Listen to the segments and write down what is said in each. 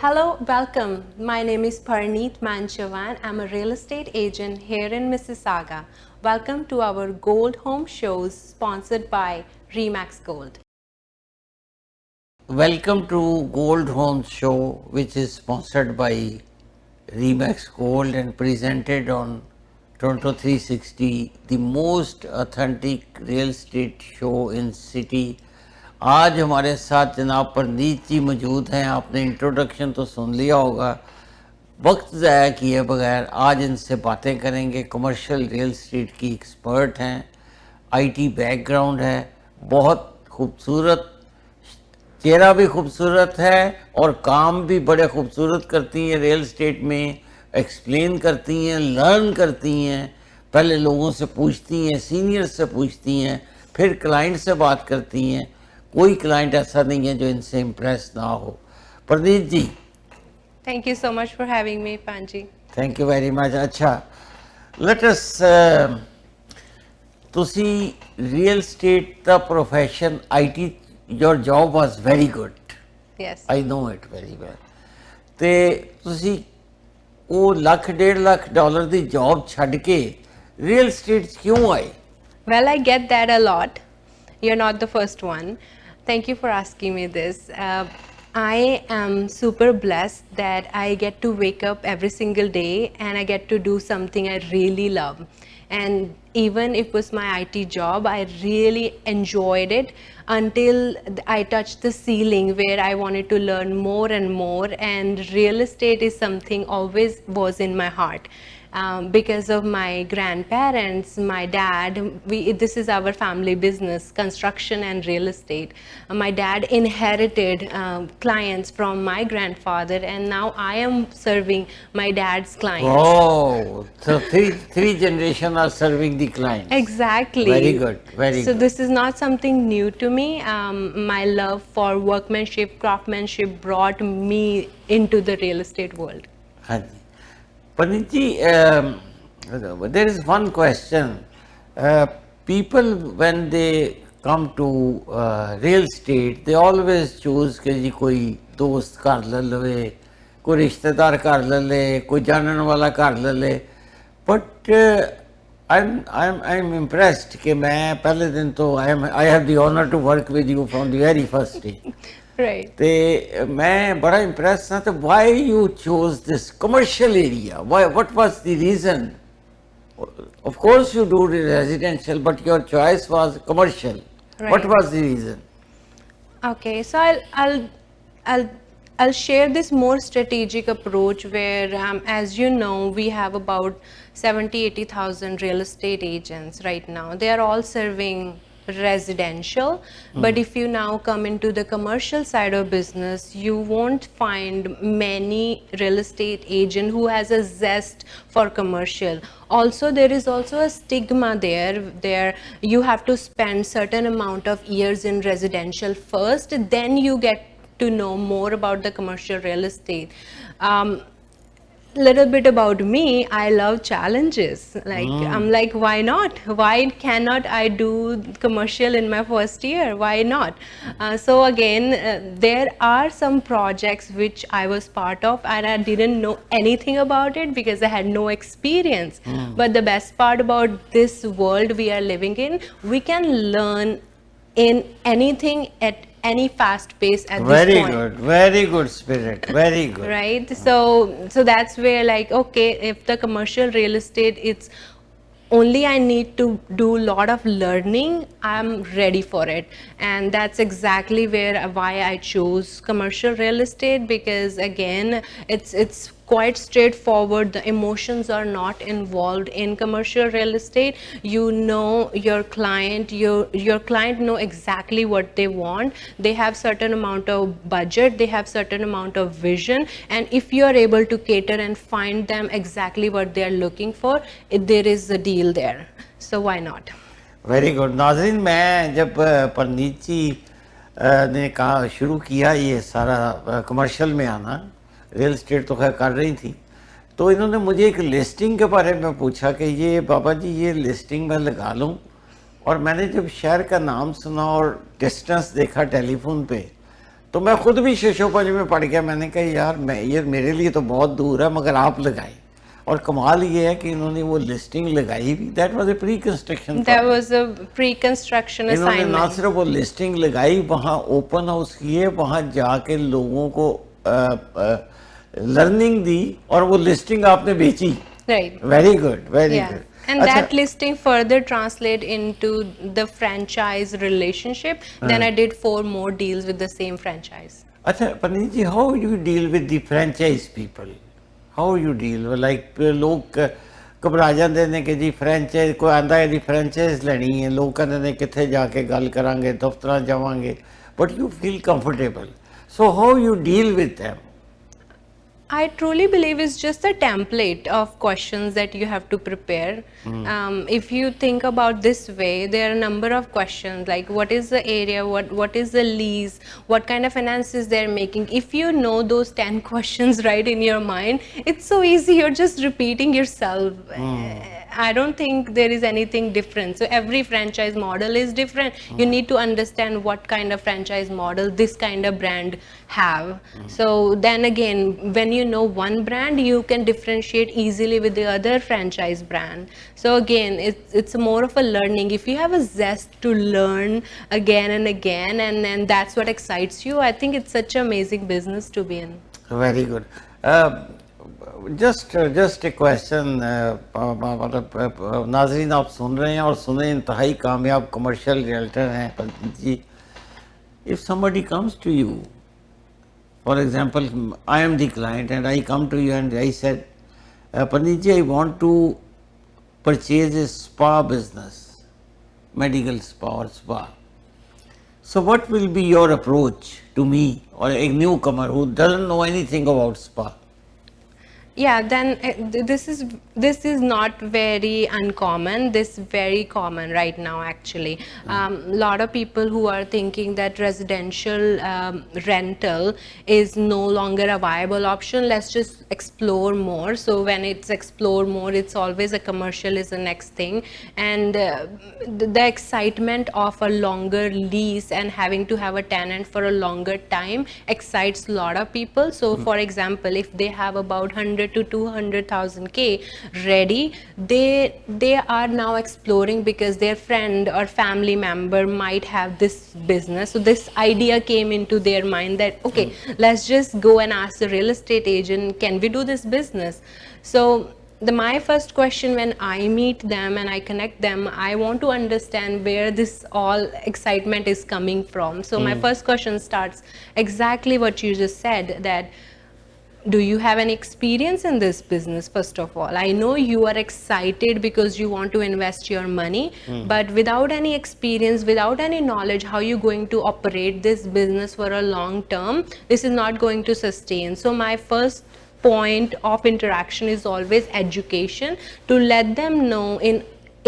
Hello, welcome. My name is Parneet Manchavan. I'm a real estate agent here in Mississauga. Welcome to our Gold Home Shows sponsored by Remax Gold. Welcome to Gold Homes Show, which is sponsored by Remax Gold and presented on Toronto 360, the most authentic real estate show in city. आज हमारे साथ जनाब परनीत जी मौजूद हैं। आपने introduction तो सुन लिया होगा, वक्त ज़ाया किए बगैर आज इनसे बातें करेंगे। कमर्शियल रियल एस्टेट की एक्सपर्ट हैं, आईटी बैकग्राउंड है, बहुत खूबसूरत चेहरा भी खूबसूरत है और काम भी बड़े खूबसूरत करती हैं। रियल एस्टेट में एक्सप्लेन करती हैं, लर्न करती हैं, पहले लोगों से पूछती हैं, सीनियर से पूछती हैं, फिर क्लाइंट से बात करती हैं। कोई क्लाइंट ऐसा नहीं है जो इनसे इम्प्रेस ना हो। Pradeep ji, Thank you so much for having me, Panji. Thank you very much. अच्छा, लेट अस ਤੁਸੀਂ real estate the profession IT your job was very good. Yes. I know it very well. ਤੇ ਤੁਸੀਂ ਉਹ ਲੱਖ ਡੇਢ lakh dollar ਦੀ job ਛੱਡ ਕੇ real estate 'ਚ ਕਿਉਂ ਆਏ? Well, I get that a lot. You're not the first one. Thank you for asking me this. I am super blessed that I get to wake up every single day and I get to do something I really love. And even if it was my IT job, I really enjoyed it until I touched the ceiling where I wanted to learn more and more. And real estate is something always was in my heart. Because of my grandparents, my dad, this is our family business, construction and real estate. My dad inherited clients from my grandfather, and now I am serving my dad's clients. Oh, so three generation are serving the clients. Exactly. Very good, very so good. this is not something new to me. My love for workmanship, craftsmanship brought me into the real estate world. हाँ जी। Pandit ji, there is one question. People when they come to real estate, they always choose कि जी कोई दोस्त घर ले लवे, कोई रिश्तेदार घर ले ले, कोई जानने वाला घर ले ले. But I'm impressed कि मैं पहले दिन तो I have the honor to work with you from the very first day. Right. ਤੇ ਮੈਂ ਬੜਾ ਇੰਪ੍ਰੈਸ ਹਾਂ। ਤੇ why you ਚੋਜ਼ this commercial area? what was the reason? Of course you do residential, but your choice was commercial. Right. What was the reason? Okay, so I'll share this more strategic approach where, as you know, we have about 80,000 real estate agents right now. They are all serving residential, but if you now come into the commercial side of business, you won't find many real estate agent who has a zest for commercial. Also, there is also a stigma there you have to spend certain amount of years in residential first, then you get to know more about the commercial real estate. Little bit about me, I love challenges. I'm like, why not? Why cannot I do commercial in my first year? Why not? So again, there are some projects which I was part of and I didn't know anything about it because I had no experience. But the best part about this world we are living in, we can learn in anything at any fast pace at this point. Very good spirit, very good. Right, so that's where, like, okay, if the commercial real estate, it's only I need to do a lot of learning, I'm ready for it. And that's exactly why I chose commercial real estate, because again, it's quite straightforward. The emotions are not involved in commercial real estate. You know your client, your client know exactly what they want. They have certain amount of budget, they have certain amount of vision, and if you are able to cater and find them exactly what they are looking for, there is a deal there. So why not? Very good. नाज़रीन, मैं जब परनीत जी ने कहा शुरू किया ये सारा commercial में आना, रियल स्टेट तो खैर कर रही थी, तो इन्होंने मुझे एक लिस्टिंग के बारे में पूछा कि ये बाबा जी ये लिस्टिंग मैं लगा लूँ। और मैंने जब शहर का नाम सुना और डिस्टेंस देखा टेलीफोन पे, तो मैं खुद भी शशोपंज में पड़ गया, मैंने कहा यार मैं ये मेरे लिए तो बहुत दूर है, मगर आप लगाए। और कमाल ये है कि इन्होंने वो लिस्टिंग लगाई भी, that was a pre construction. That was a pre-construction इन्होंने ना assignment. सिर्फ वो लिस्टिंग लगाई, वहाँ ओपन हाउस किए, वहाँ जाके लोगों को लर्निंग दी और वो लिस्टिंग आपने बेची। Right. Very good, very Yeah. Good. And that listing further translate into the franchise relationship. Then I did 4 more deals with the same franchise. अच्छा Puneet ji, how you deal with the franchise people? How you deal like लोग घबरा जाते ने कि जी franchise कोई आंदा है जी franchise लेनी है, लोग कहते ने किथे जाके गल करांगे, दफ्तर जावांगे, but you feel comfortable, so how you deal with them? I truly believe it's just a template of questions that you have to prepare. If you think about this way, there are a number of questions like what is the area, what is the lease, what kind of finances they're making. If you know those 10 questions right in your mind, it's so easy. You're just repeating yourself. I don't think there is anything different. So every franchise model is different. You need to understand what kind of franchise model this kind of brand have. So then again, when you know one brand, you can differentiate easily with the other franchise brand. So again, it's more of a learning. If you have a zest to learn again and again, and that's what excites you, I think it's such an amazing business to be in. Very good. Just a question, मतलब नाजरीन आप सुन रहे हैं और सुने, इंतहाई कामयाब commercial realtor हैं Pandit ji. If somebody comes to you, for example I am the client and I come to you and I said Pandit ji I want to purchase a spa business, medical spa और spa, so what will be your approach to me or a newcomer who doesn't know anything about spa? Yeah, then this is not very uncommon. This is very common right now actually. Lot of people who are thinking that residential rental is no longer a viable option. Let's just explore more. So when it's explore more, it's always a commercial is the next thing, and the excitement of a longer lease and having to have a tenant for a longer time excites a lot of people. So for example, if they have about 100 to 200,000 K ready, they are now exploring because their friend or family member might have this business. So this idea came into their mind that okay, let's just go and ask the real estate agent, can we do this business? So my first question when I meet them and I connect them, I want to understand where this all excitement is coming from. So my first question starts exactly what you just said, that do you have any experience in this business? First of all, I know you are excited because you want to invest your money, but without any experience, without any knowledge, how you going to operate this business for a long term? This is not going to sustain. So my first point of interaction is always education, to let them know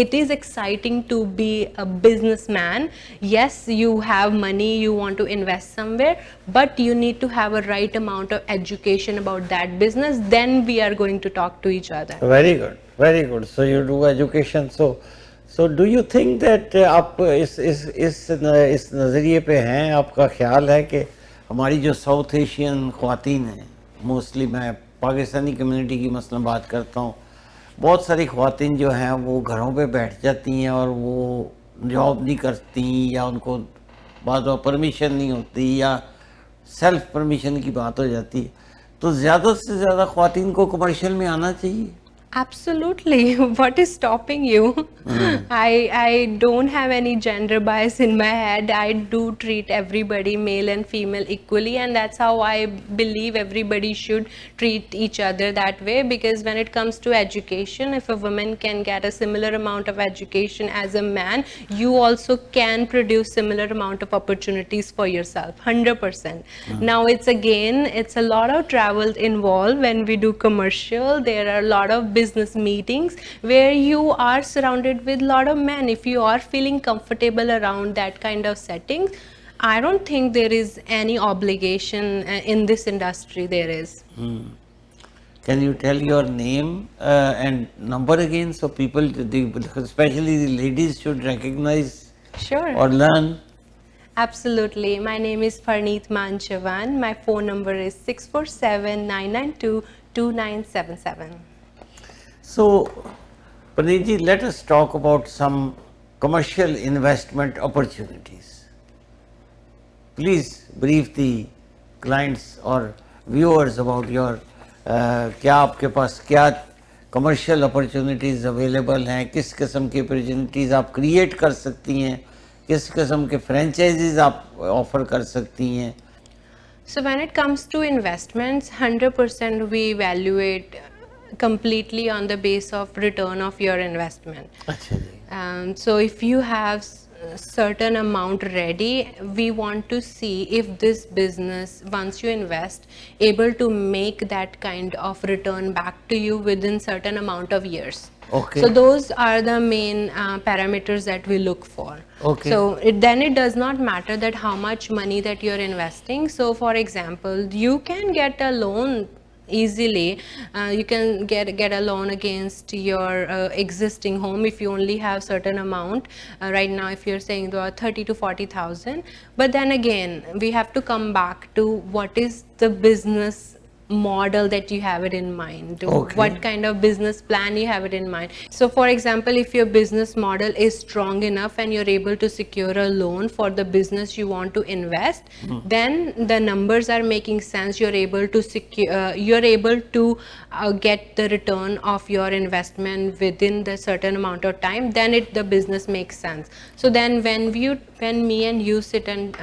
it is exciting to be a businessman. Yes, you have money, you want to invest somewhere, but you need to have a right amount of education about that business. Then we are going to talk to each other. Very good, very good. So you do education. So do you think that आप इस नज़रिए पे हैं, आपका ख्याल है कि हमारी जो साउथ एशियन ख़वातीन हैं, मोस्टली मैं पाकिस्तानी कम्युनिटी की मसलन बात करता हूँ, बहुत सारी ख़वातीन जो हैं वो घरों पे बैठ जाती हैं और वो जॉब नहीं करती, या उनको बाद में परमिशन नहीं होती, या सेल्फ परमिशन की बात हो जाती है, तो ज़्यादा से ज़्यादा ख़वातीन को कमर्शियल में आना चाहिए। Absolutely. What is stopping you? I don't have any gender bias in my head. I do treat everybody, male and female, equally, and that's how I believe everybody should treat each other that way. Because when it comes to education, if a woman can get a similar amount of education as a man, you also can produce similar amount of opportunities for yourself, 100%. Now it's a lot of travel involved when we do commercial. There are a lot of business meetings where you are surrounded with a lot of men. If you are feeling comfortable around that kind of settings, I don't think there is any obligation in this industry. There is. Can you tell your name and number again, so people, especially the ladies, should recognize Sure. or learn? Absolutely. My name is Parneet Manchavan. My phone number is 647-992-2977. So, Praneet ji, let us talk about some commercial investment opportunities. Please brief the clients or viewers about your क्या आपके पास क्या commercial opportunities available हैं, किस किस्म की opportunities आप create कर सकती हैं, किस किस्म के फ्रेंचाइजीज आप ऑफर कर सकती हैं. So when it comes to investments, 100% we evaluate completely on the base of return of your investment. अच्छा जी. So if you have certain amount ready, we want to see if this business, once you invest, able to make that kind of return back to you within certain amount of years. Okay. So those are the main parameters that we look for. Okay. So then it does not matter that how much money that you're investing. So for example, you can get a loan easily. You can get a loan against your existing home if you only have certain amount. Right now, if you're saying about 30 to 40,000, but then again, we have to come back to what is the business model that you have it in mind. Okay. What kind of business plan you have it in mind. So for example, if your business model is strong enough and you're able to secure a loan for the business you want to invest, then the numbers are making sense. You're able to secure, you're able to get the return of your investment within the certain amount of time, then the business makes sense. So then when me and you sit and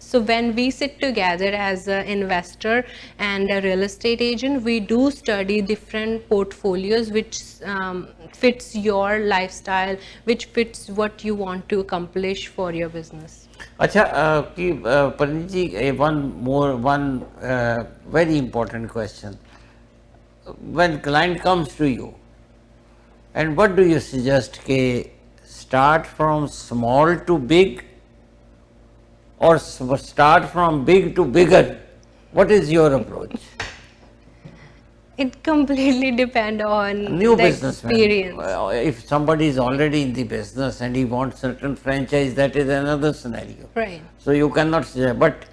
so when we sit together as an investor and a real estate agent, we do study different portfolios which fits your lifestyle, which fits what you want to accomplish for your business. अच्छा कि Praneet ji, one very important question. When client comes to you, and what do you suggest? Ke start from small to big, or start from big to bigger? What is your approach? It completely depends on New the businessman. experience. If somebody is already in the business and he wants certain franchise, that is another scenario. Right. So you cannot say, but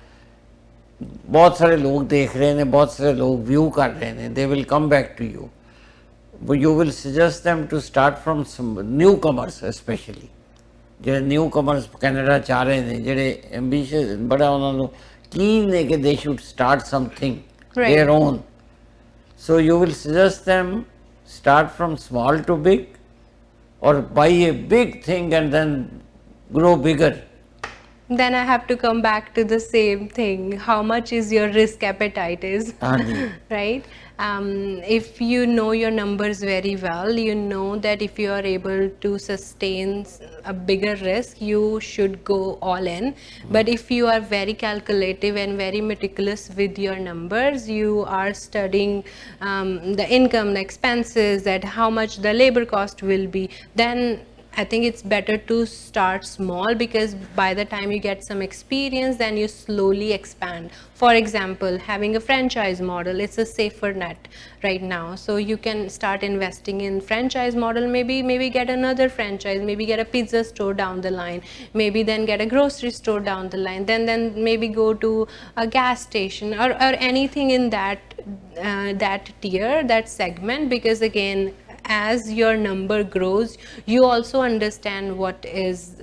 बहुत सारे लोग देख रहे हैं, बहुत सारे लोग view कर रहे हैं, they will come back to you. But you will suggest them to start from some newcomers especially. ਜਿਹੜੇ ਨਿਊ ਕਮਰਸ ਕੈਨੇਡਾ ਚਾਹ ਰਹੇ ਨੇ, ਜਿਹੜੇ ਐਂਬੀਸ਼ੀਅਸ ਬੜਾ ਉਹਨਾਂ ਨੂੰ keen ਨੇ ਕਿ they should start something their own. So you will suggest them start from small to big, or buy a big thing and then grow bigger. Then I have to come back to the same thing. How much is your risk appetite is, right? If you know your numbers very well, you know that if you are able to sustain a bigger risk, you should go all in. But if you are very calculative and very meticulous with your numbers, you are studying the income, the expenses, that how much the labor cost will be, then I think it's better to start small, because by the time you get some experience, then you slowly expand. For example, having a franchise model, it's a safer net right now. So you can start investing in franchise model, maybe get another franchise, maybe get a pizza store down the line, maybe then get a grocery store down the line, then maybe go to a gas station or anything in that tier, that segment, because again, as your number grows, you also understand what is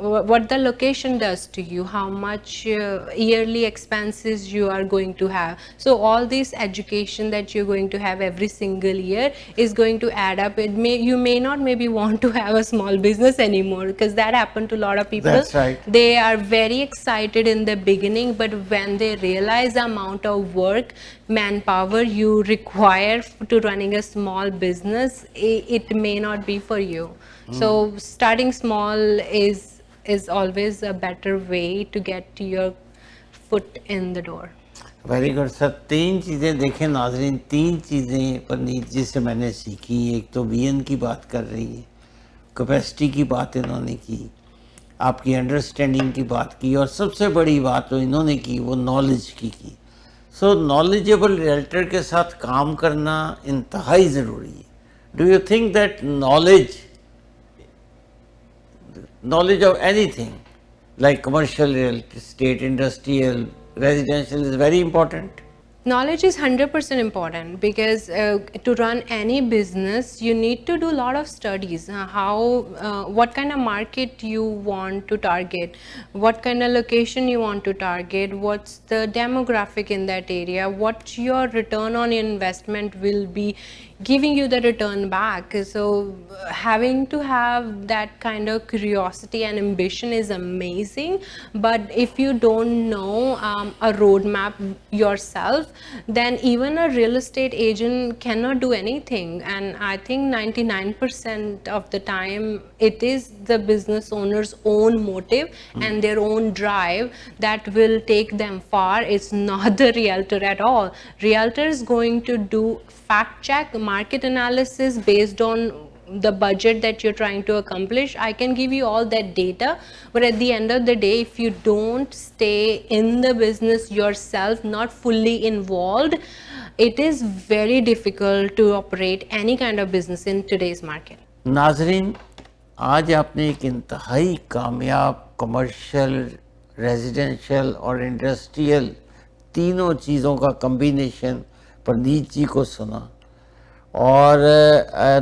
what the location does to you, how much yearly expenses you are going to have. So all this education that you're going to have every single year is going to add up. You may not maybe want to have a small business anymore, because that happened to a lot of people. That's right. They are very excited in the beginning, but when they realize the amount of work, manpower you require to running a small business, it may not be for you. So starting small is always a better way to get your foot in the door. Very good sir. 3 चीज़ें देखें नाजरीन, 3 चीज़ें परनीत जी से मैंने सीखी. एक तो vision की बात कर रही है, कैपेसिटी की बात इन्होंने की, आपकी अंडरस्टैंडिंग की बात की, और सबसे बड़ी बात जो इन्होंने की वो नॉलेज की. सो नॉलेजेबल रियल्टर के साथ काम करना इंतहाई ज़रूरी है. Do you think that knowledge of anything like commercial real estate, industrial, residential is very important. Knowledge is 100% important because to run any business you need to do a lot of studies, what kind of market you want to target, what kind of location you want to target, what's the demographic in that area, what your return on investment will be giving you the return back. So having to have that kind of curiosity and ambition is amazing, but if you don't know a roadmap yourself, then even a real estate agent cannot do anything. And I think 99% of the time it is the business owner's own motive and their own drive that will take them far. It's not the realtor at all. Realtor is going to do fact check, market analysis based on the budget that you're trying to accomplish. I can give you all that data, but at the end of the day, if you don't stay in the business yourself, not fully involved, it is very difficult to operate any kind of business in today's market. नाजरीन, आज आपने एक इंतहाई कामयाब commercial, residential और industrial तीनों चीज़ों का कम्बिनेशन परनीत जी को सुना और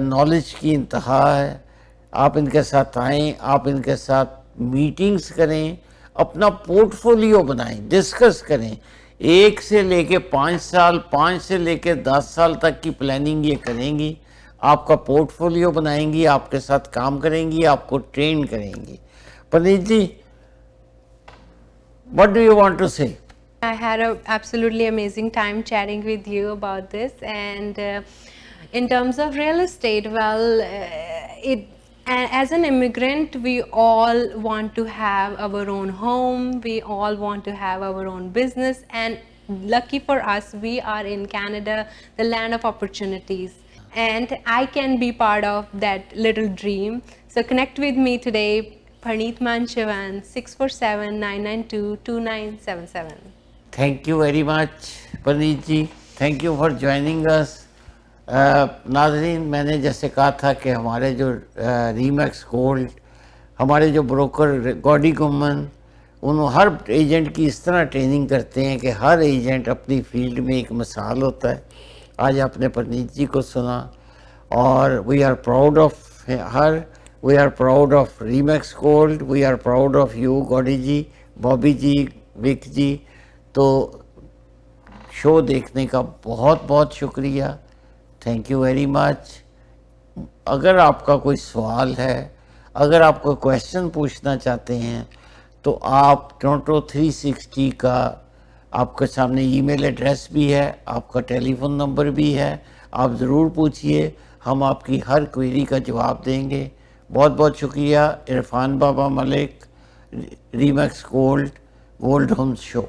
नॉलेज की इंतहा है। आप इनके साथ आएँ, आप इनके साथ मीटिंग्स करें, अपना पोर्टफोलियो बनाएं, डिस्कस करें। 1 से लेके 5 साल, 5 से लेके 10 साल तक की प्लानिंग ये करेंगी, आपका पोर्टफोलियो बनाएंगी, आपके साथ काम करेंगी, आपको ट्रेन करेंगी। Parneet ji, what do you want to say? I had an absolutely amazing time chatting with you about this. And in terms of real estate, well, as an immigrant, we all want to have our own home. We all want to have our own business. And lucky for us, we are in Canada, the land of opportunities. And I can be part of that little dream. So connect with me today, Parneet Manchavan, 647-992-2977. Thank you very much Parneet ji, thank you for joining us. नाज़रीन, मैंने जैसे कहा था कि हमारे जो रीमैक्स gold, हमारे जो ब्रोकर गॉडी गुमन, उन्होंने हर एजेंट की इस तरह ट्रेनिंग करते हैं कि हर एजेंट अपनी फील्ड में एक मिसाल होता है। आज आपने परनीत जी को सुना और we are proud of her, we are proud of Remax gold, we are proud of you Goddy ji, Bobby ji, Vic ji. तो शो देखने का बहुत बहुत शुक्रिया, थैंक यू वेरी मच। अगर आपका कोई सवाल है, अगर आप कोई क्वेश्चन पूछना चाहते हैं तो आप टोरंटो 360 का आपके सामने ईमेल एड्रेस भी है, आपका टेलीफोन नंबर भी है, आप ज़रूर पूछिए, हम आपकी हर क्वेरी का जवाब देंगे। बहुत बहुत शुक्रिया। इरफान बाबा मलिक, रीमैक्स गोल्ड होम्स शो।